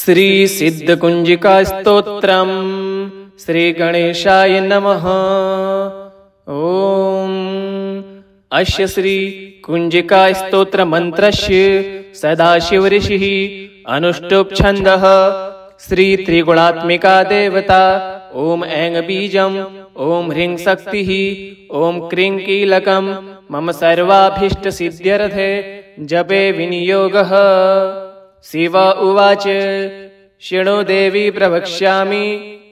श्री सिद्धकुंजिका स्तोत्रम् श्री गणेशाय नमः। ओम अस्य श्री कुंजिका स्तोत्र मंत्रस्य सदाशिव ऋषिः अनुष्टुप् छन्दः श्री त्रिगुणात्मिका देवता ओम ऐं बीजम् ओम ह्रीं शक्तिः ओम क्रीं कीलकम् मम सर्वाभीष्ट सिद्ध्यर्थे जपे विनियोगः। शिव उवाच शृणु देवी प्रवक्ष्यामि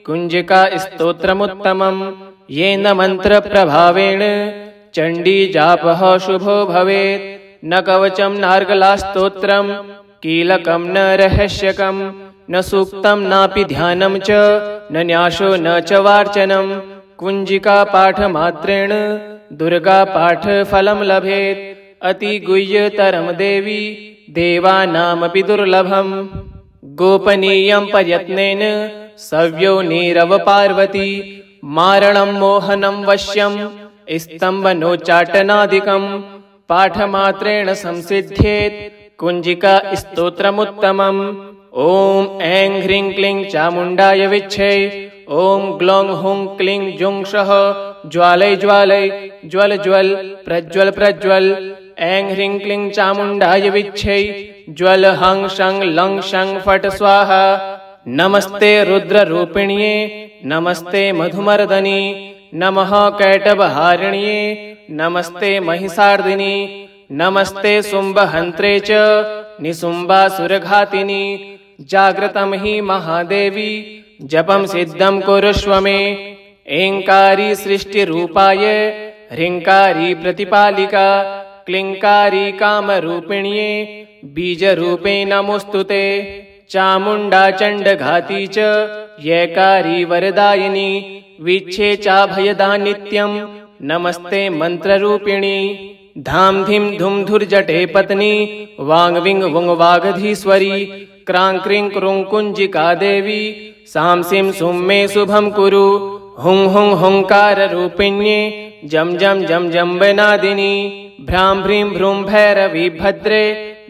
कुंजिका स्तोत्रमुत्तमम् येन मंत्र प्रभावेण चंडी जापः शुभो भवेत्। न कवचम् नार्गलास्तोत्रम् कीलकम् न रहस्यकम् न सूक्तम् नापि ध्यानम् च न न्यासो न च वार्चनम्। कुंजिका पाठमात्रेण दुर्गा पाठ फलम् लभेत्। अति गुह्यतरम् देवी देवानामपि दुर्लभम्। गोपनीयं प्रयत्नेन सव्यो नीरव पार्वती मारणं मोहनं वश्यं स्तम्भनोच्चाटनादिकं पाठमात्रेण संसिद्ध्येत् कुंजिका स्तोत्रमुत्तमम्। ओम ऐं ह्रीं क्लीं चामुण्डाय विच्छे ओम ग्लौं हुं क्लीं जुं सः ज्वालय ज्वालय ज्वल ज्वल प्रज्वल प्रज्वल। ऐं ह्रीं क्लीं चामुण्डाय विच्छे ज्वल हं शं लं शं फट् स्वाहा। नमस्ते रुद्ररूपिण्ये नमस्ते मधुमर्दनी नमः कैटभहारिण्ये नमस्ते महिषार्दिनी नमस्ते शुम्भहन्त्रे च निशुम्भासुरघातिनी। जाग्रतं हि महादेवी जपं सिद्धं कुरुष्व मे। ऐंकारी सृष्टिरूपाय ह्रींकारी प्रतिपालिका क्लींकारी कामरूपिण्ये बीजरूपे नमोस्तुते। चामुण्डा चण्डघाती च यैकारी वरदायिनी वीक्षे चाभयदा नित्यं नमस्ते मंत्ररूपिणी। धाम धीम धुम धुर्जटे पत्नी वांग विंग वुंग वागधीश्वरी क्रां क्रीं क्रूं कुंजिका देवी सां सिं सुं मे शुभं कुरु। हुं हुं हुंकार रूपिण्ये जम जम जम जम वनादिनी भ्रां भ्रीं भ्रूं भैरवी भद्रे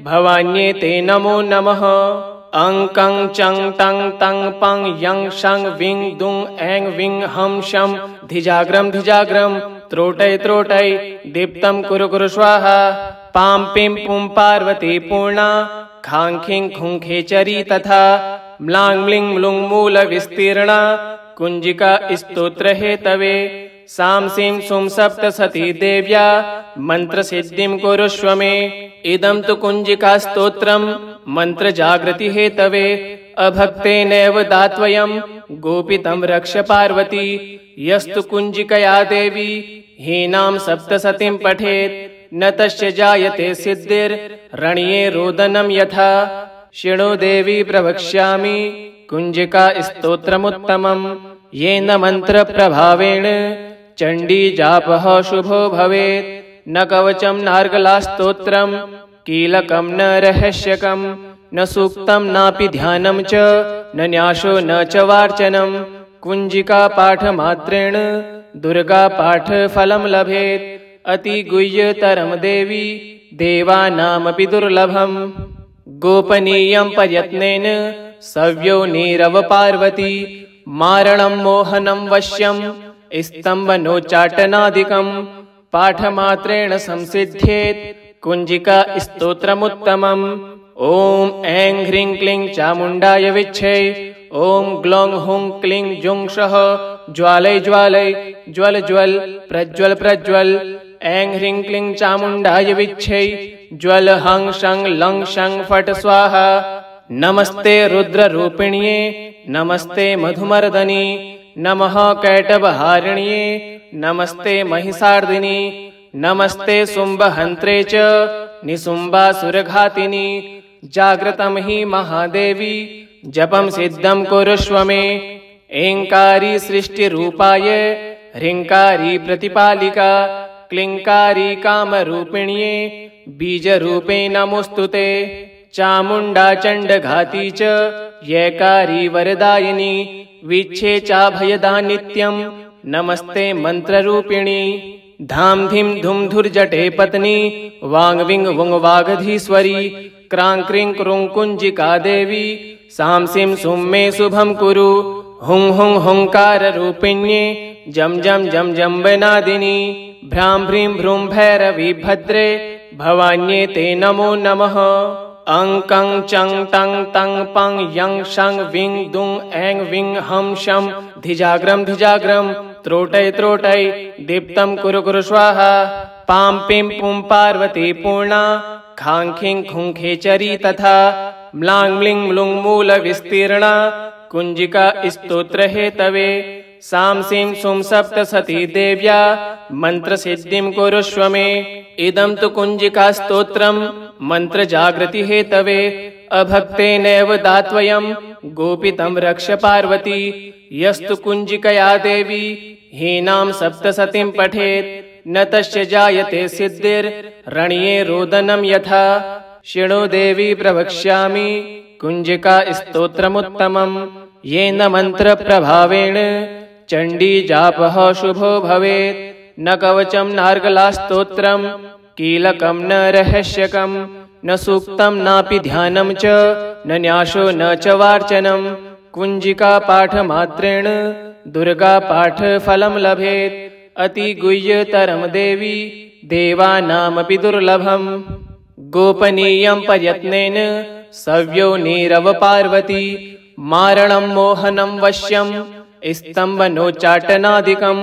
भवान्ये ते नमो नमः। अं कं चं टं तं पं यं शं विं दुं ऐं विं हं शं धिजाग्रम धिजाग्रम त्रोटय त्रोटय दीप्तं कुरु कुरु स्वाहा। पां पिं पुं पार्वती पूर्णा खां खीं खुं खेचरी तथा म्लां म्लिं म्लुं मूल विस्तीर्णा कुंजिका स्तोत्र हेतवे। सां सिं सुं सप्तसती देव्या मंत्र सिद्धिं कुरुष्व मे। इदं तु कुंजिका स्तोत्रम् मंत्र जागृति हेतवे। अभक्तेनैव दात्वयं गोपितं रक्ष पार्वती। यस्तु कुंजिकया देवी हीनां सप्तसतीं पठेत् न तस्य जायते सिद्धिर्रण्ये रोदनं यथा। शृणु देवी प्रवक्ष्यामि कुंजिका स्तोत्रमुत्तमम् येन मंत्र प्रभावेण चंडी जापः शुभो भवेत्। न कवचम् नार्गलास्तोत्रम् कीलकम् न रहस्यकम् न सूक्तम् नापि ध्यानम् च न न्यासो न च वार्चनम्। कुंजिका पाठमात्रेण दुर्गा पाठ फलम् लभेत्। अति गुह्यतरम् देवी देवानामपि दुर्लभम्। गोपनीयं प्रयत्नेन सव्यो नीरव पार्वती मारणं मोहनं वश्यं स्तम्भनोच्चाटनादिकं पाठमात्रेण संसिद्ध्येत् कुंजिका स्तोत्रमुत्तमम्। ओम ऐं ह्रीं क्लीं चामुण्डाय विच्छे ओम ग्लौं हुं क्लीं जुं सः ज्वालय ज्वालय ज्वल ज्वल प्रज्वल प्रज्वल। ऐं ह्रीं क्लीं चामुण्डाय विच्छे ज्वल हं शं लं शं फट् स्वाहा। नमस्ते रुद्ररूपिण्ये नमस्ते मधुमर्दनी नमः कैटभहारिण्ये नमस्ते महिषार्दिनी नमस्ते शुम्भहन्त्रे च निशुम्भासुरघातिनी। जाग्रतं हि महादेवी जपं सिद्धं कुरुष्व मे। ऐंकारी सृष्टिरूपाय ह्रींकारी प्रतिपालिका क्लींकारी कामरूपिण्ये बीजरूपे नमोस्तुते। चामुण्डा चण्डघाती च यैकारी वरदायिनी वीक्षे चाभयदा नित्यं नमस्ते मंत्ररूपिणी। धाम धीम धुम धुर्जटे पत्नी वांग विंग वुंग वागधीश्वरी क्रां क्रीं क्रूं कुंजिका देवी सांसिं सुं मे शुभं कुरु हुं हुं हुंकाररूपिण्ये जं जं जं जम्बनादिनी भ्रां भ्रीं भ्रूं भैरवी भद्रे भवान्ये ते नमो नमः। अं कं चं टं तं पं यं शं विं दुं ऐं विं हं शं धिजाग्रं धिजाग्रं त्रोटय त्रोटय दीप्तं कुरु कुरु स्वाहा। पां पिं पुं पार्वती पूर्णा खां खिं खुं खेचरी तथा म्लां म्लिं म्लुं मूलविस्तीर्णा कुञ्जिका स्तोत्र हेतवे। सांसिं सुं सप्तसती देव्या मन्त्रसिद्धिं कुरुष्व मे। इदं तु कुञ्जिका स्तोत्रं मन्त्रजागृति हेतवे। अभक्तेनैव दात्वयं गोपितं रक्ष पार्वती। यस्तु कुञ्जिकया देवी हीनां सप्तसतीं पठेत् न तस्य जायते सिद्धिर्रण्ये रोदनं यथा। शृणु देवी प्रवक्ष्यामि कुञ्जिका स्तोत्रमुत्तमं येन मन्त्रप्रभावेण चण्डी जापः शुभो भवेत्। न कवचं नार्गलास्तोत्रं कीलकं न रहस्यकं न सूक्तं नापि ध्यानं च न न्यासो न च वार्चनं। कुञ्जिका पाठमात्रेण दुर्गा पाठफलं लभेत्। अतिगुह्यतरं देवी देवानामपि दुर्लभम्। गोपनीयं प्रयत्नेन सव्यो नीरव पार्वती मारणं मोहनं वश्यं स्तम्भनोच्चाटनादिकं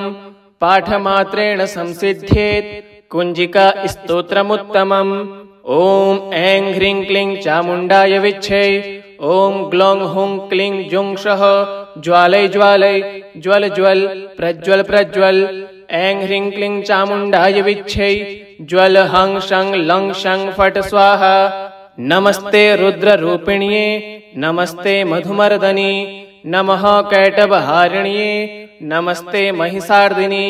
पाठमात्रेण संसिद्ध्येत् कुञ्जिका स्तोत्रमुत्तमम्। ॐ ऐं ह्रीं क्लीं चामुण्डाय विच्छे। ॐ ग्लौं हुं क्लीं जुं सः ज्वालय ज्वालय ज्वल ज्वल प्रज्वल प्रज्वल। ऐं ह्रीं क्लीं चामुण्डाय विच्छे ज्वल हं शं लं शं फट् स्वाहा। नमस्ते रुद्ररूपिण्ये नमस्ते मधुमर्दनी नमः कैटभहारिण्ये नमस्ते महिषार्दिनी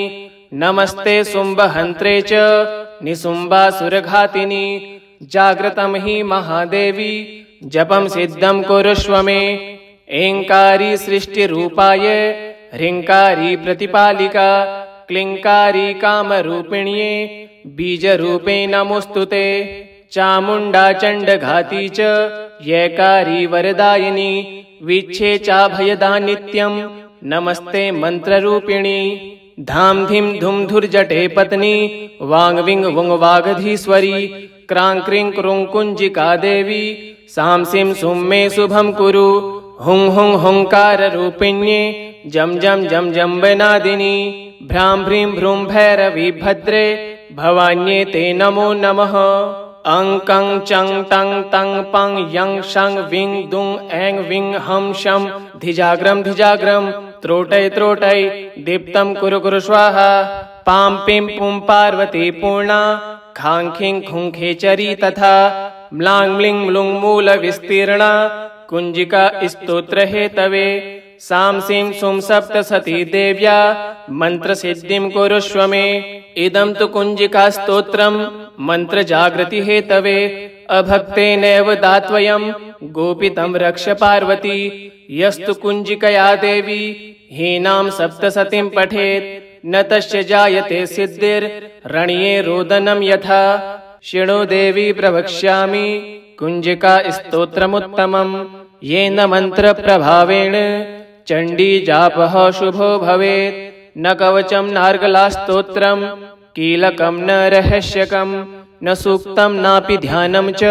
नमस्ते शुम्भहन्त्रे च निशुम्भासुरघातिनी। जागृतं हि महादेवी जपं सिद्धं कुरुष्व मे। ऐङ्कारी सृष्टिरूपाय ह्रीङ्कारी प्रतिपालिका क्लीङ्कारी कामरूपिण्ये बीजरूपे नमोऽस्तुते। चामुण्डा चण्डघाती च यैकारी वरदायिनी वीक्षे चाभयदा नित्यं नमस्ते मन्त्ररूपिणी। धाम धीं धुं धुर्जटे पत्नी वाङ् विङ् वुङ् वागधीश्वरी क्रां क्रीं क्रूं कुञ्जिका देवी सांसिं सुं मे शुभं कुरु हुं हुं हुंकाररूपिण्ये जं जं जं जम्बनादिनी भ्रां भ्रीं भ्रूं भैरवी भद्रे भवान्ये ते नमो नमः। अं कं चं टं तं पं यं शं विं दुं ऐं विं हं शं धिजाग्रं धिजाग्रं त्रोटय त्रोटय दीप्तं कुरु कुरु स्वाहा। पां पिं पुं पार्वती पूर्णा खां खिं खुं खेचरी तथा म्लां म्लिं म्लुं मूलविस्तीर्णा कुञ्जिका स्तोत्र हेतवे। सांसिं सुं सप्तसती देव्या मन्त्रसिद्धिं कुरुष्व मे। इदं तु कुञ्जिका स्तोत्रं मन्त्रजागृति हेतवे। अभक्तेनैव दात्वयं गोपितं रक्ष पार्वती। यस्तु कुञ्जिकया देवी हीनां सप्तसतीं पठेत् न तस्य जायते सिद्धिर्रण्ये रोदनं यथा। शृणु देवी प्रवक्ष्यामि कुञ्जिका स्तोत्रमुत्तमं येन मन्त्रप्रभावेण चण्डी जापः शुभो भवेत्। न कवचं नार्गलास्तोत्रं कीलकं न रहस्यकं न सूक्तं नापि ध्यानं च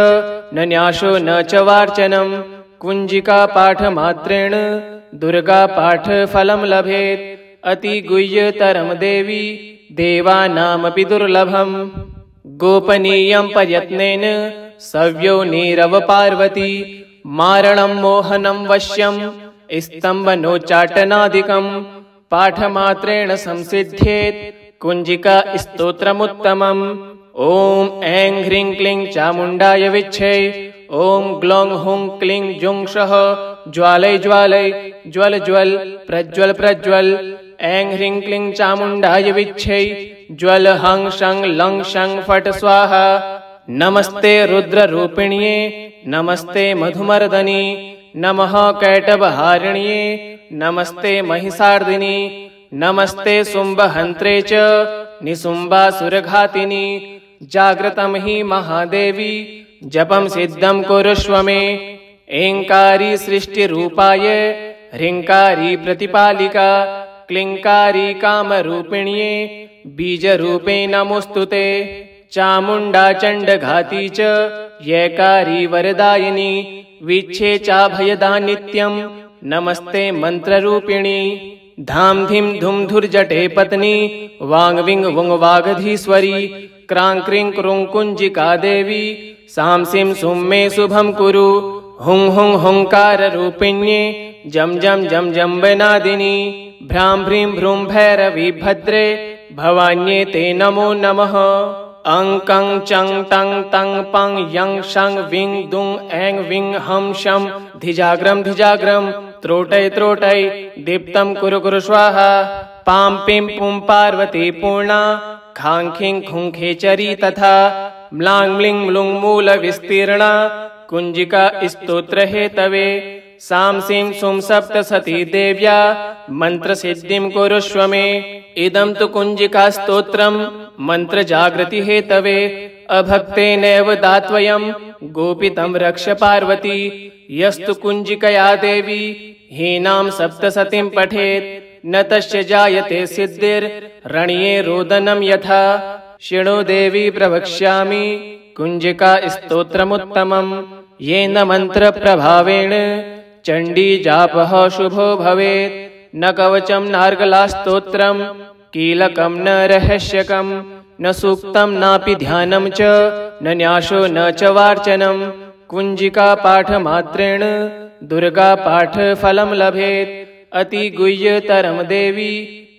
न न्यासो न च वार्चनं। कुञ्जिका पाठमात्रेण दुर्गा पाठफलं लभेत्। अतिगुह्यतरं देवी देवानामपि दुर्लभम्। गोपनीयं प्रयत्नेन सव्यो नीरव पार्वती मारणं मोहनं वश्यं स्तम्भनोच्चाटनादिकं पाठमात्रेण संसिद्ध्येत् कुञ्जिका स्तोत्रमुत्तमम्। ॐ ऐं ह्रीं क्लीं चामुण्डाय विच्छे। ॐ ग्लौं हुं क्लीं जुं सः ज्वालय ज्वालय ज्वल ज्वल प्रज्वल प्रज्वल। ऐं ह्रीं क्लीं चामुण्डाय विच्छे ज्वल हं शं लं शं फट् स्वाहा। नमस्ते रुद्ररूपिण्ये नमस्ते मधुमर्दनी नमः कैटभहारिण्ये नमस्ते महिषार्दिनी नमस्ते शुम्भहन्त्रे च निशुम्भासुरघातिनी। जागृतं हि महादेवी जपं सिद्धं कुरुष्व मे। एङ्कारी सृष्टिरूपाय ह्रीङ्कारी प्रतिपालिका क्लीङ्कारी कामरूपिण्ये बीजरूपे नमोऽस्तुते। चामुण्डा चण्डघाती च यैकारी वरदायिनी वीच्छे चाभयदा नित्यं नमस्ते मन्त्ररूपिणी। धाम धीम धुम धुर्जटे पत्नी वाङ् विङ् वुङ् वागधीश्वरी क्रां क्रीं क्रूं कुञ्जिका देवी सां सिं सुं मे शुभं कुरु। हुं हुं हुङ्काररूपिण्ये जं जं जं जम्बनादिनी भ्रां भ्रीं भ्रूं भैरवी भद्रे भवान्ये ते नमो नमः। अं कं चं टं तं पं यं शं विं दुं ऐं विं हं शं धिजाग्रं धिजाग्रं त्रोटय त्रोटय दीप्तं कुरु कुरु स्वाहा। पां पिं पुं पार्वती पूर्णा खां खीं खुं खेचरी तथा म्लां म्लिं म्लुं मूलविस्तीर्णा कुञ्जिका स्तोत्रहेतवे। सां सिं सुं सप्तसती देव्या मन्त्रसिद्धिं कुरुष्व मे। इदं तु कुञ्जिका स्तोत्रं मन्त्रजागृति हेतवे अभक्तेनैव दात्वयं गोपितं रक्ष पार्वती। यस्तु कुञ्जिकया देवी हीनां सप्तसतीं पठेत् न तस्य जायते सिद्धिर्रण्ये रोदनं यथा। शृणु देवी प्रवक्ष्यामि कुञ्जिका स्तोत्रमुत्तमं येन मन्त्रप्रभावेण चण्डी जापः शुभो भवेत्। न कवचं नार्गलास्तोत्रं कीलकं न रहस्यकं न सूक्तं नापि ध्यानं च न न्यासो न च वार्चनं। कुञ्जिका पाठमात्रेण दुर्गा पाठफलं लभेत्। अतिगुह्यतरं देवी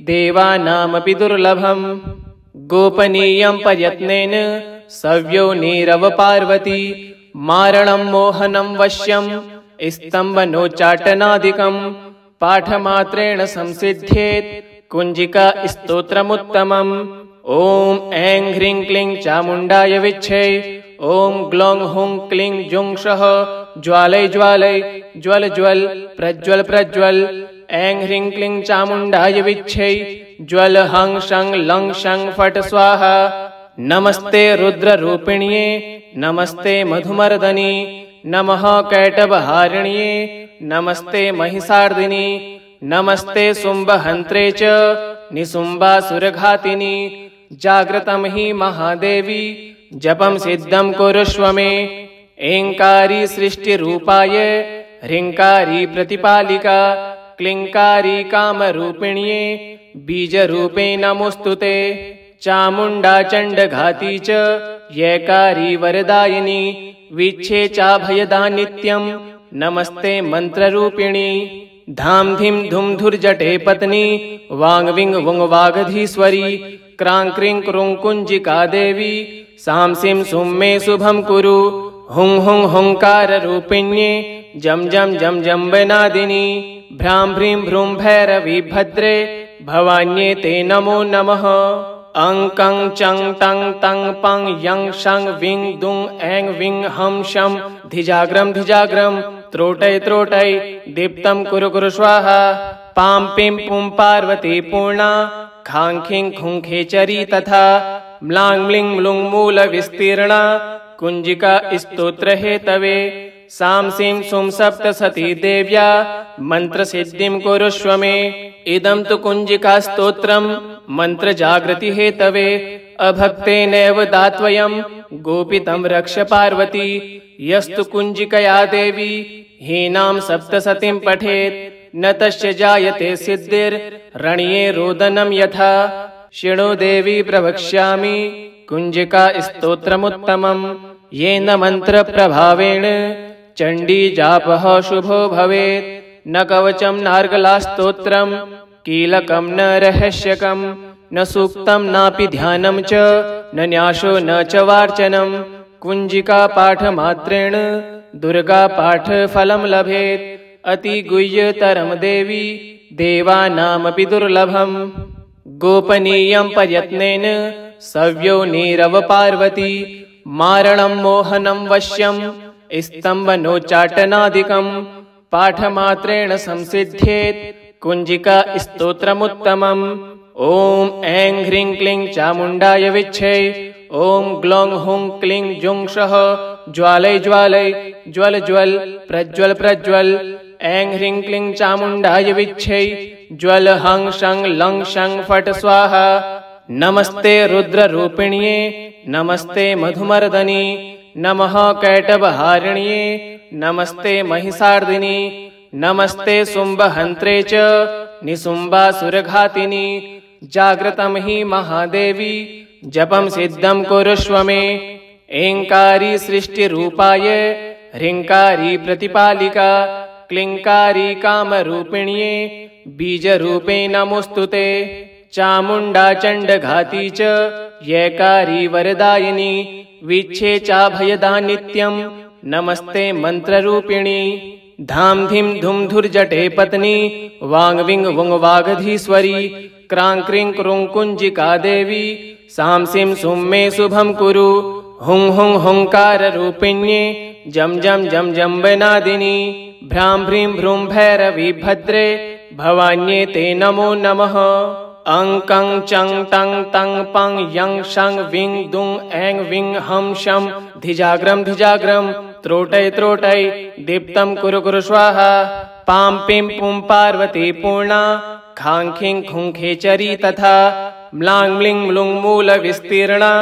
देवानामपि दुर्लभम्। गोपनीयं प्रयत्नेन सव्यो नीरव पार्वती मारणं मोहनं वश्यं स्तम्भनोच्चाटनादिकं पाठमात्रेण संसिद्ध्येत् कुञ्जिका स्तोत्रमुत्तमम्। ॐ ऐं ह्रीं क्लीं चामुण्डाय विच्छै। ॐ ग्लौं हुं क्लीं जुं सः ज्वालय ज्वालय ज्वल ज्वल प्रज्वल प्रज्वल। ऐं ह्रीं क्लीं चामुण्डाय विच्छै ज्वल हं शं लं शं फट् स्वाहा। नमस्ते रुद्ररूपिण्ये नमस्ते मधुमर्दनी नमः कैटभहारिण्ये नमस्ते महिषार्दिनी नमस्ते शुम्भहन्त्रे च निशुम्भासुरघातिनी। जाग्रतं हि महादेवी जपं सिद्धं कुरुष्व मे। एङ्कारी सृष्टिरूपाय ह्रीङ्कारी प्रतिपालिका क्लीङ्कारी कामरूपिण्ये बीजरूपे नमोऽस्तुते। चामुण्डा चण्डघाती च यैकारी वरदायिनी वीच्छे चाभयदा नित्यं नमस्ते मन्त्ररूपिणी। धाम धीम धुम धुर्जटे पत्नी वाङ् विङ् वुङ् वागधीश्वरी क्रां क्रीं क्रूं कुञ्जिका देवी सां सिं सुं मे शुभं कुरु। हुं हुं हुङ्काररूपिण्ये जं जं जं जम्बनादिनी भ्रां भ्रीं भ्रूं भैरवी भद्रे भवान्ये ते नमो नमः। अं कं चं टं तं पं यं शं विं दुं ऐं विं हं शं धिजाग्रं धिजाग्रं त्रोटय त्रोटय दीप्तं कुरु कुरु स्वाहा। पां पिं पुं पार्वती पूर्णा खां खीं खुं खेचरी तथा म्लां म्लिं म्लुं मूलविस्तीर्णा कुञ्जिका स्तोत्रहेतवे। सां सिं सुं सप्तसती देव्या मन्त्रसिद्धिं कुरुष्व मे। इदं तु कुञ्जिका स्तोत्रं मन्त्रजागृति हेतवे अभक्तेनैव दात्वयं गोपितं रक्ष पार्वती। यस्तु कुञ्जिकया देवी हीनां सप्तसतीं पठेत् न तस्य जायते सिद्धिर्रण्ये रोदनं यथा। शृणु देवी प्रवक्ष्यामि कुञ्जिका स्तोत्रमुत्तमं येन मन्त्रप्रभावेण चण्डी जापः शुभो भवेत्। न कवचं नार्गलास्तोत्रं कीलकं न रहस्यकं न सूक्तं नापि ध्यानं च न न्यासो न च वार्चनं। कुञ्जिका पाठमात्रेण दुर्गा पाठफलं लभेत्। अतिगुह्यतरं देवी देवानामपि दुर्लभम्। गोपनीयं प्रयत्नेन सव्यो नीरव पार्वती मारणं मोहनं वश्यं स्तम्भनोच्चाटनादिकं पाठमात्रेण संसिद्ध्येत् कुञ्जिका स्तोत्रमुत्तमम्। ॐ ऐं ह्रीं क्लीं चामुण्डाय विच्छै। ॐ ग्लौं हुं क्लीं जुं सः ज्वालय ज्वालय ज्वल ज्वल प्रज्वल प्रज्वल ऐं ह्रीं क्लीं चामुण्डाय विच्छै ज्वल हं शं लं शं फट् स्वाहा। नमस्ते रुद्ररूपिण्ये नमस्ते मधुमर्दनी नमः कैटभहारिण्ये नमस्ते महिषार्दिनी नमस्ते शुम्भहन्त्रे च निशुम्भासुरघातिनी। जाग्रतं हि महादेवी जपं सिद्धं कुरुष्व मे। ऐंकारी सृष्टिरूपाय ह्रींकारी प्रतिपालिका क्लींकारी कामरूपिण्ये बीजरूपे नमोस्तुते। चामुण्डा चण्डघाती च यैकारी वरदायिनी वीच्छे चाभयदा नित्यं नमस्ते मन्त्ररूपिणी। धाम धीं धुम धुर्जटे पत्नी वांग विंग वुंग वागधीश्वरी क्रां क्रीं क्रूं कुञ्जिका देवी सां सिं सुं मे शुभं कुरु। हुं हुं हुंकाररूपिण्ये जं जं जं जम्बनादिनी भ्रां भ्रीं भ्रूं भैरवी भद्रे भवान्ये ते नमो नमः। अं कं चं टं तं पं यं शं विं दुं ऐं विं हं शं धिजाग्रं धिजाग्रं त्रोटय त्रोटय दीप्तं कुरु कुरु स्वाहा। पां पिं पुं पार्वती पूर्णा खां खीं खुं खेचरी तथा म्लां म्लीं म्लूं मूलविस्तीर्णा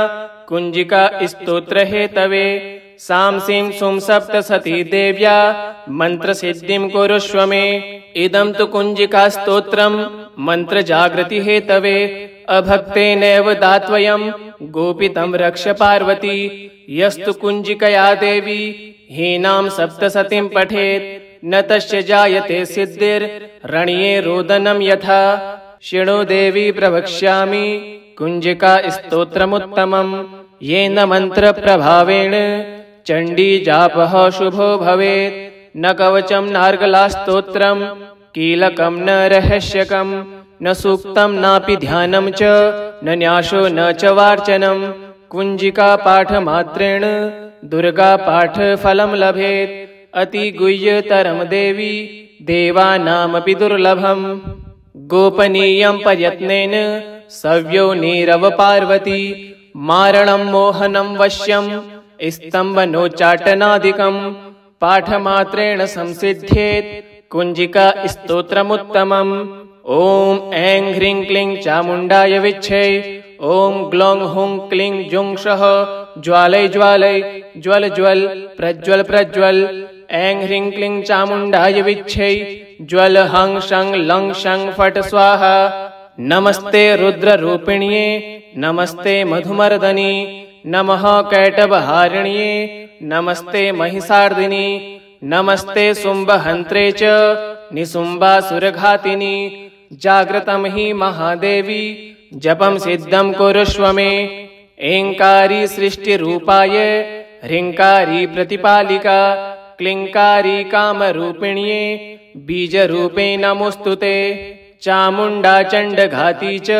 कुञ्जिका स्तोत्र हेतवे। सां सिं सुं सप्तसती देव्या मन्त्रसिद्धिं कुरुष्व मे। इदं तु कुञ्जिका स्तोत्रं मन्त्रजागृति हेतवे। अभक्तेनैव दात्वयं गोपितं रक्ष पार्वती। यस्तु कुञ्जिकया देवी हीनां सप्तसतीं पठेत् न तस्य जायते सिद्धिर्रण्ये रोदनं यथा। शृणु देवी प्रवक्ष्यामि कुञ्जिका स्तोत्रमुत्तमं येन मन्त्रप्रभावेण चण्डी जापः शुभो भवेत्। न कवचं नार्गलास्तोत्रं कीलकं न रहस्यकं न सूक्तं नापि ध्यानं च न न्यासो न च वार्चनं। कुञ्जिका पाठमात्रेण दुर्गा पाठफलं लभेत्। अतिगुह्यतरं देवी देवानामपि दुर्लभं। गोपनीयं प्रयत्नेन सव्यो नीरव पार्वती मारणं मोहनं वश्यं स्तम्भनोच्चाटनादिकं पाठमात्रेण संसिद्ध्येत् कुञ्जिका स्तोत्रमुत्तमम्। ॐ ऐं ह्रीं क्लीं चामुण्डाय विच्छै ॐ ग्लौं हुं क्लीं जुं सः ज्वालय ज्वालय ज्वल ज्वल प्रज्वल प्रज्वल ऐं ह्रीं क्लीं चामुण्डाय विच्छै ज्वल हं शं लं शं फट् स्वाहा। नमस्ते रुद्ररूपिण्ये नमस्ते मधुमर्दनी नमः कैटभहारिण्ये नमस्ते महिषार्दिनी नमस्ते शुम्भहन्त्रे च निशुम्भासुरघातिनी। जाग्रतं हि महादेवी जपं सिद्धं कुरुष्व मे। ऐंकारी सृष्टिरूपाय ह्रींकारी प्रतिपालिका क्लींकारी कामरूपिण्ये बीजरूपे नमोस्तुते। चामुण्डा चण्डघाती च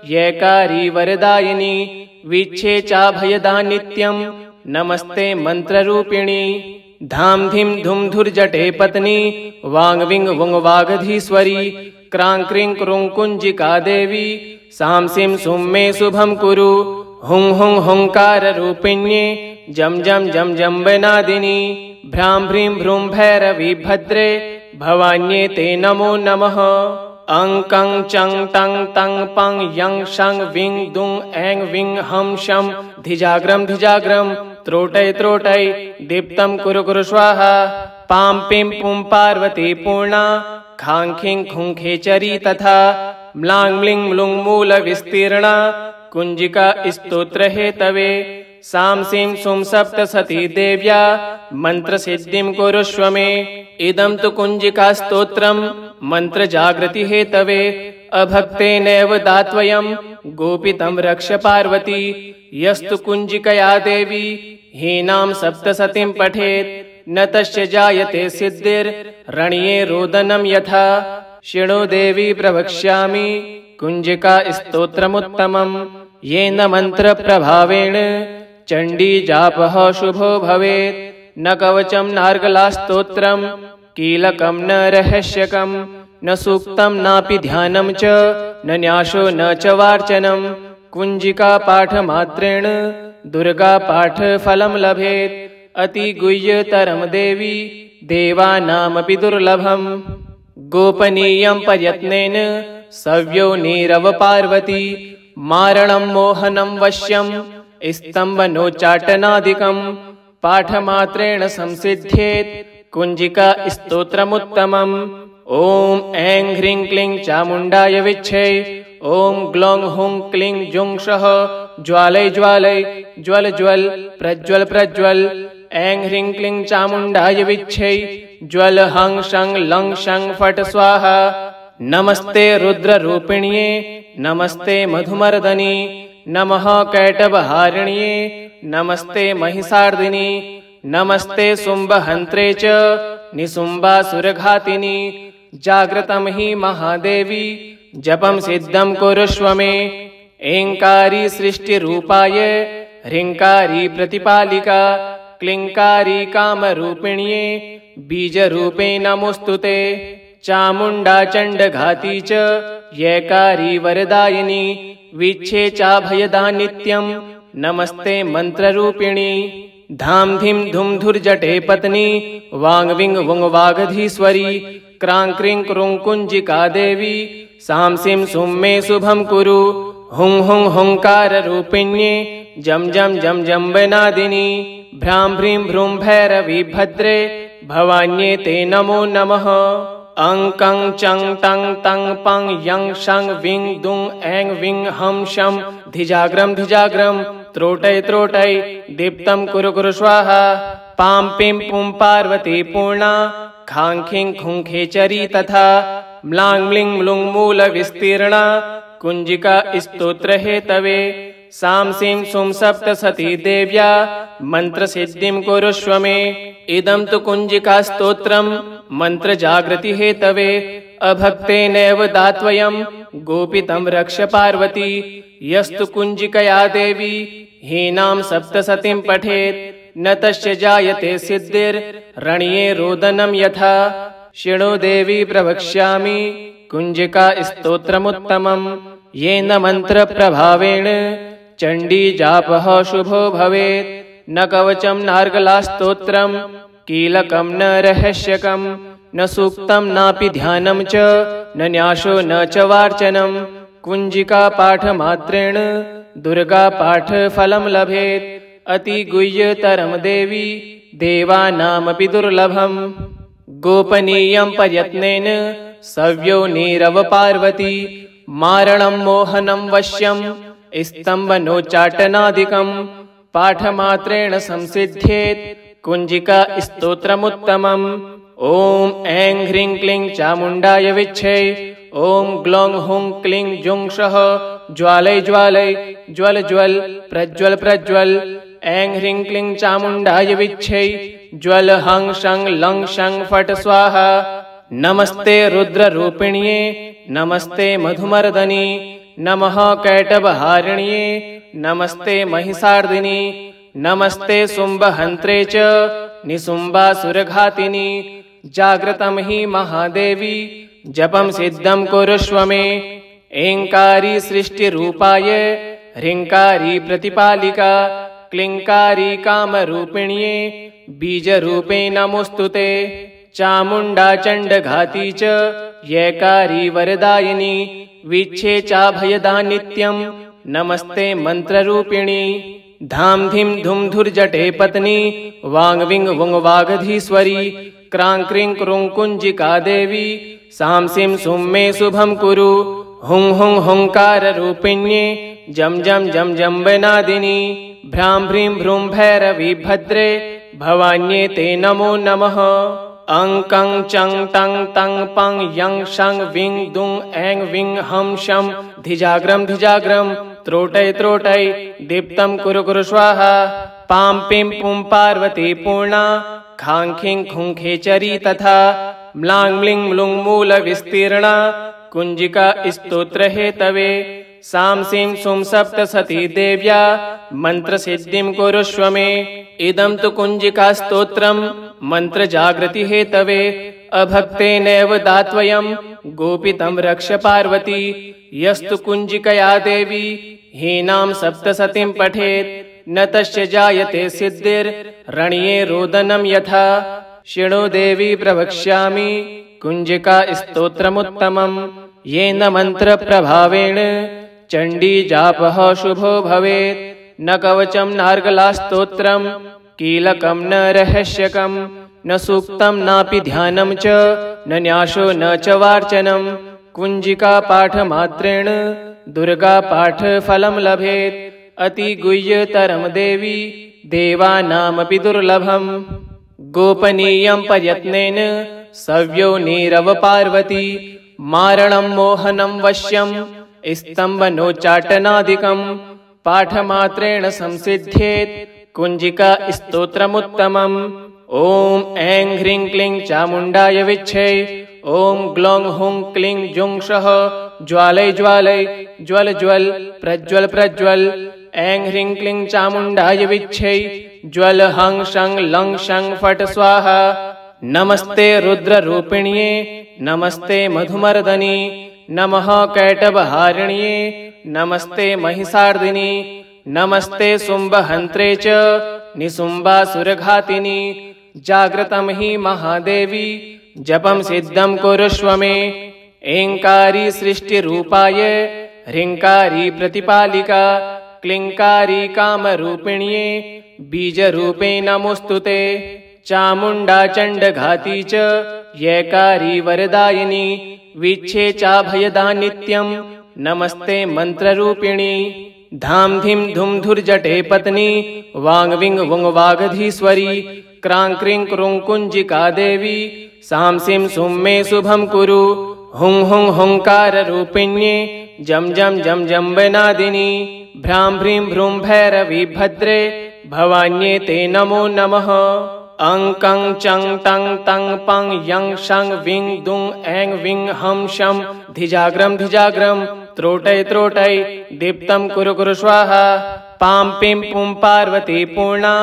यैकारी वरदायिनी वीच्छे चाभयदा नित्यं नमस्ते मन्त्ररूपिणी। धाम धीं धुम धुर्जटे पत्नी वांग विंग वुंग वागधीश्वरी क्रां क्रीं क्रूं कुञ्जिका देवी सां सिं सुं मे शुभं कुरु। हुं हुं हुंकाररूपिण्ये जं जं जं जम्बनादिनी भ्रां भ्रीं भ्रूं भैरवी भद्रे भवान्ये ते नमो नमः। अं कं चं टं तं पं यं शं विं दुं ऐं विं हं शं धिजाग्रं धिजाग्रं त्रोटय त्रोटय दीप्तं कुरु कुरु स्वाहा। पां पिं पुं पार्वती पूर्णा खां खीं खुं खेचरी तथा म्लां म्लीं म्लूं मूलविस्तीर्णा कुञ्जिका स्तोत्र हेतवे। सां सिं सुं सप्तसती देव्या मन्त्रसिद्धिं कुरुष्व मे। इदं तु कुञ्जिका स्तोत्रं मन्त्रजागृति हेतवे। अभक्तेनैव दात्वयं गोपितं रक्ष पार्वती। यस्तु कुञ्जिकया देवी हीनां सप्तसतीं पठेत् न तस्य जायते सिद्धिर्रण्ये रोदनं यथा। शृणु देवी प्रवक्ष्यामि कुञ्जिका स्तोत्रमुत्तमं येन मन्त्रप्रभावेण चण्डी जापः शुभो भवेत्। न कवचं नार्गलास्तोत्रं कीलकं न रहस्यकं न सूक्तं नापि ध्यानं च न न्यासो न च वार्चनं। कुञ्जिका पाठमात्रेण दुर्गा पाठफलं लभेत्। अतिगुह्यतरं देवी देवानामपि दुर्लभम् गोपनीयं प्रयत्नेन सव्यो नीरव पार्वती मारणं मोहनं वश्यं स्तम्भनोच्चाटनादिकं पाठमात्रेण संसिद्ध्येत् कुञ्जिका स्तोत्रमुत्तमम् ॐ ऐं ह्रीं क्लीं चामुण्डाय विच्छे ॐ ग्लौं हुं क्लीं जुं सः ज्वालय ज्वालय ज्वल ज्वल प्रज्वल प्रज्वल ऐं ह्रीं क्लीं चामुण्डाय विच्छे ज्वल हं शं लं शं फट् स्वाहा नमस्ते रुद्ररूपिण्ये नमस्ते मधुमर्दनी नमः कैटभहारिण्ये नमस्ते महिषार्दिनी नमस्ते शुम्भहन्त्रे च निशुम्भासुरघातिनी जाग्रतं हि महादेवी जपं सिद्धं कुरुष्व मे ऐङ्कारी सृष्टिरूपाय ह्रीङ्कारी प्रतिपालिका क्लीङ्कारी कामरूपिण्ये बीजरूपे नमोऽस्तुते चामुण्डा चण्डघाती च यैकारी वरदायिनी वीक्षे चाभयदा नित्यं नमस्ते मन्त्ररूपिणी धाम धीम धुम धुर्जटे पत्नी वांग विंग वुंग वागधीश्वरी क्रां क्रीं क्रूं कुञ्जिका देवी सां सिं सुं मे शुभं कुरु हुं हुं हुंकार रूपिण्ये जम जम जम जम वनादिनी भ्रां भ्रीं भ्रूं भैरवी भद्रे भवान्ये ते नमो नमः अं कं चं टं तं पं यं शं विं दुं ऐं विं हं शं धिजाग्रं धिजाग्रं त्रोटय त्रोटय दीप्तं कुरु कुरु स्वाहा पां पिं पुं पार्वती पूर्णा खां खिं खुं खेचरी तथा म्लां म्लिं म्लुं मूल विस्तीर्णा कुञ्जिका स्तोत्र हेतवे सां सिं सुं सप्तसती देव्या मन्त्रसिद्धिं कुरुष्व मे इदं तु कुञ्जिका स्तोत्रं मन्त्रजागृति हेतवे अभक्तेनैव दात्वयं गोपितं रक्ष पार्वती यस्तु कुञ्जिकया देवी हीनां सप्तसतीं पठेत् न तस्य जायते सिद्धिर्रण्ये रोदनं यथा शृणु देवी प्रवक्ष्यामि कुञ्जिका स्तोत्रमुत्तमं येन मन्त्रप्रभावेण चण्डी जापः शुभो भवेत् न कवचं नार्गलास्तोत्रं कीलकं न रहस्यकं न सूक्तं नापि ध्यानं च न न्यासो न च वार्चनं कुञ्जिका पाठमात्रेण दुर्गा पाठफलं लभेत् अतिगुह्यतरं देवी देवानामपि दुर्लभम् गोपनीयं प्रयत्नेन सव्यो नीरव पार्वती मारणं मोहनं वश्यं स्तम्भनोच्चाटनादिकं पाठमात्रेण संसिद्ध्येत् कुञ्जिका स्तोत्रमुत्तमम् ॐ ऐं ह्रीं क्लीं चामुण्डाय विच्छे ॐ ग्लौं हुं क्लीं जुं सः ज्वालय ज्वालय ज्वल ज्वल प्रज्वल प्रज्वल ऐं ह्रीं क्लीं चामुण्डाय विच्छे ज्वल हं शं लं शं फट् स्वाहा नमस्ते रुद्ररूपिण्ये नमस्ते मधुमर्दनी नमः कैटभहारिण्ये नमस्ते महिषार्दिनी नमस्ते शुम्भहन्त्रे च निशुम्भासुरघातिनी जाग्रतं हि महादेवी जपं सिद्धं कुरुष्व मे ऐङ्कारी सृष्टिरूपाय ह्रीङ्कारी प्रतिपालिका क्लीङ्कारी कामरूपिण्ये बीजरूपे नमोऽस्तुते चामुण्डा चण्डघाती च यैकारी वरदायिनी वीक्षे चाभयदा नित्यं नमस्ते मन्त्ररूपिणी धाम धीम धुम धुर्जटे पत्नी वांग विंग वुंग वागधीश्वरी क्रां क्रीं क्रूं कुञ्जिका देवी सां सिं सुं मे शुभं कुरु हुं हुं हुंकार रूपिण्ये जम जम जम जम वनादिनी भ्रां भ्रीं भ्रूं भैरवी भद्रे भवान्ये ते नमो नमः अं कं चं टं तं पं यं शं विं दुं ऐं विं हं शं धिजाग्रं धिजाग्रं त्रोटय त्रोटय दीप्तं कुरु कुरु स्वाहा पां पिं पुं पार्वती पूर्णा खां खिं खुं खेचरी तथा म्लां म्लिं म्लुं मूल विस्तीर्णा कुञ्जिका स्तोत्र हेतवे सां सिं सुं सप्तसती देव्या मन्त्रसिद्धिं कुरुष्व मे इदं तु कुञ्जिका स्तोत्रं मन्त्रजागृति हेतवे अभक्तेनैव दात्वयं गोपितं रक्ष पार्वती यस्तु कुञ्जिकया देवी हीनां सप्तसतीं पठेत् न तस्य जायते सिद्धिर्रण्ये रोदनं यथा। शृणु देवी प्रवक्ष्यामि कुञ्जिका स्तोत्रमुत्तमम् येन मन्त्रप्रभावेण चण्डी जापः शुभो भवेत्। न कवचं नार्गलास्तोत्रं कीलकं न रहस्यकं न सूक्तं नापि ध्यानं च न न्यासो न च वार्चनं। कुञ्जिका पाठमात्रेण दुर्गा पाठफलं लभेत्। अतिगुह्यतरं देवी देवानामपि दुर्लभम्। गोपनीयं प्रयत्नेन सव्यो नीरव पार्वती मारणं मोहनं वश्यं स्तम्भनोच्चाटनादिकं पाठमात्रेण संसिद्ध्येत् कुञ्जिका स्तोत्रमुत्तमम्। ॐ ऐं ह्रीं क्लीं चामुण्डाय विच्छे। ॐ ग्लौं हुं क्लीं जुं सः ज्वालय ज्वालय ज्वल ज्वल प्रज्वल प्रज्वल। ऐं ह्रीं क्लीं चामुण्डाय विच्छे। ज्वल हं शं लं शं फट् स्वाहा। नमस्ते रुद्ररूपिण्ये नमस्ते मधुमर्दनी नमः कैटभहारिण्ये नमस्ते महिषार्दिनी नमस्ते शुम्भहन्त्रे च निशुम्भासुरघातिनी। जाग्रतं हि महादेवी जपं सिद्धं कुरुष्व मे। ऐङ्कारी सृष्टिरूपाय ह्रीङ्कारी प्रतिपालिका क्लीङ्कारी कामरूपिण्ये बीजरूपे नमोऽस्तुते। चामुण्डा चण्डघाती च यैकारी वरदायिनी वीक्षे चाभयदा नित्यं नमस्ते मन्त्ररूपिणी। धाम धीम धुम धुर्जटे पत्नी वांग विंग वुंग वागधीश्वरी क्रां क्रीं क्रूं कुञ्जिका देवी सां सिं सुं मे शुभं कुरु। हुं हुं हुंकार रूपिण्ये जम जम जम जम्बनादिनी भ्रां भ्रीं भ्रूं भैरवी भद्रे भवान्ये ते नमो नमः। अं कं चं तं तं पं यं शं विं दुं ऐं विं हं शं धिजाग्रं धिजाग्रं त्रोटय त्रोटय दीप्तं कुरु कुरु स्वाहा। पां पिं पुं पार्वती पूर्णा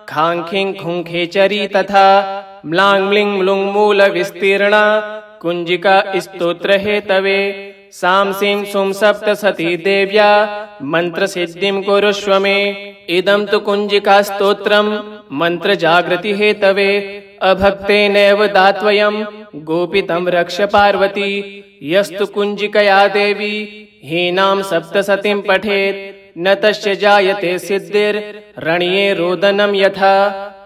खां खीं खुं खेचरी तथा म्लां म्लिं म्लुं मूलविस्तीर्णा कुञ्जिका स्तोत्र हेतवे। सां सिं सुं सप्तसती देव्या मन्त्रसिद्धिं कुरुष्व मे। इदं तु कुञ्जिका स्तोत्रं मन्त्रजागृति हेतवे। अभक्तेनैव दात्वयं गोपितं रक्ष पार्वती। यस्तु कुञ्जिकया देवी हीनां सप्तसतीं पठेत् न तस्य जायते सिद्धिर्रण्ये रोदनं यथा।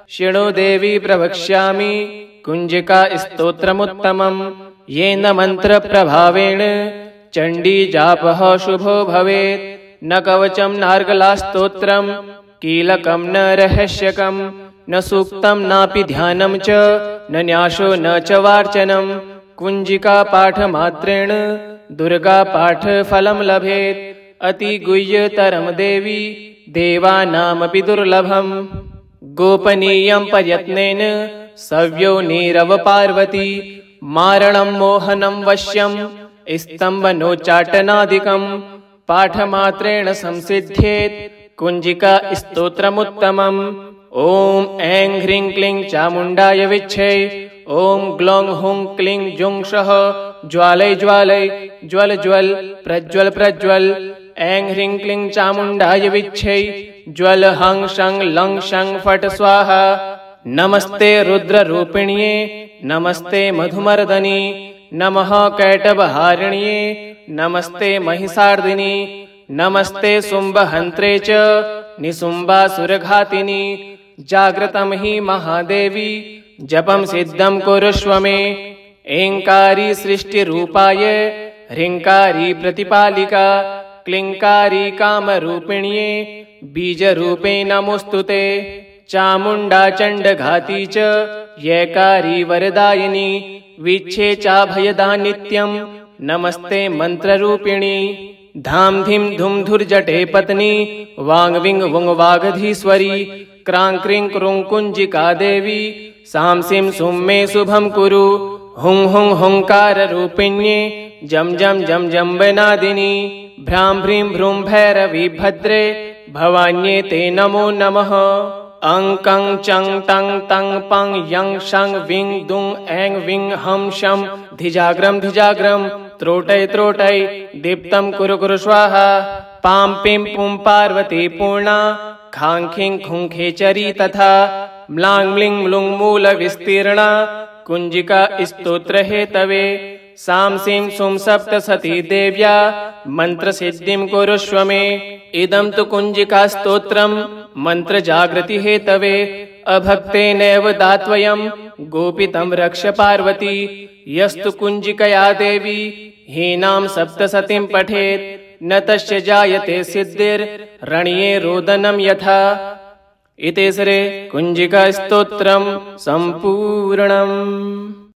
शृणु देवी प्रवक्ष्यामि कुञ्जिका स्तोत्रमुत्तमम् येन मन्त्रप्रभावेण चण्डी जापः शुभो भवेत्। न कवचं नार्गलास्तोत्रं कीलकं न रहस्यकं न सूक्तं नापि ध्यानं च न न्यासो न च वार्चनं। कुञ्जिका पाठमात्रेण दुर्गा पाठफलं लभेत्। अतिगुह्यतरं देवी देवानामपि दुर्लभम्। गोपनीयं प्रयत्नेन सव्यो नीरव पार्वती मारणं मोहनं वश्यं स्तम्भनोच्चाटनादिकं पाठमात्रेण संसिद्ध्येत् कुञ्जिका स्तोत्रमुत्तमम्। ॐ ऐं ह्रीं क्लीं चामुण्डाय विच्छे। ॐ ग्लौं हुं क्लीं जुं सः ज्वालय ज्वालय ज्वल ज्वल प्रज्वल प्रज्वल। ऐं ह्रीं क्लीं चामुण्डाय विच्छे। ज्वल हं शं लं शं फट् स्वाहा। नमस्ते रुद्ररूपिण्ये नमस्ते मधुमर्दनी नमः कैटभहारिण्ये नमस्ते महिषार्दिनी नमस्ते शुम्भहन्त्रे च निशुम्भासुरघातिनी। जाग्रतं हि महादेवी जपं सिद्धं कुरुष्व मे। ऐङ्कारी सृष्टिरूपाय ह्रीङ्कारी प्रतिपालिका क्लीङ्कारी कामरूपिण्ये बीजरूपे नमोऽस्तुते। चामुण्डा चण्डघाती च यैकारी वरदायिनी वीक्षे चाभयदा नित्यं नमस्ते मन्त्ररूपिणी। धाम धीम धुम धुर्जटे पत्नी वांग विंग वुंग वागधीश्वरी क्रां क्रीं क्रूं कुञ्जिका देवी सां सिं सुं मे शुभं कुरु। हुं हुं हुंकार रूपिण्ये जम जम जम जम्बनादिनी भ्रां भ्रीं भ्रूं भैरवी भद्रे भवान्ये ते नमो नमः। अं कं चं तं तं पं यं शं विं दुं ऐं विं हं शं धिजाग्रं धिजाग्रं त्रोटय त्रोटय दीप्तं कुरु कुरु स्वाहा। पां पिं पुं पार्वती पूर्णा खाङ्खिं खुङ्खेचरी तथा म्लां म्लिं म्लुं मूलविस्तीर्णा कुञ्जिका स्तोत्रहेतवे सां सीं सुं सप्तसती देव्या मन्त्रसिद्धिं कुरुष्व मे। इदं तु कुञ्जिका स्तोत्रं मन्त्रजागृतिहेतवे अभक्तेनैव दात्वयं गोपितं रक्ष पार्वती। यस्तु कुञ्जिकया देवी हीनां सप्तसतीं पठेत् न तस्य जायते सिद्धिर्रण्ये रोदनं यथा। इति श्री कुञ्जिका स्तोत्रं सम्पूर्णम्।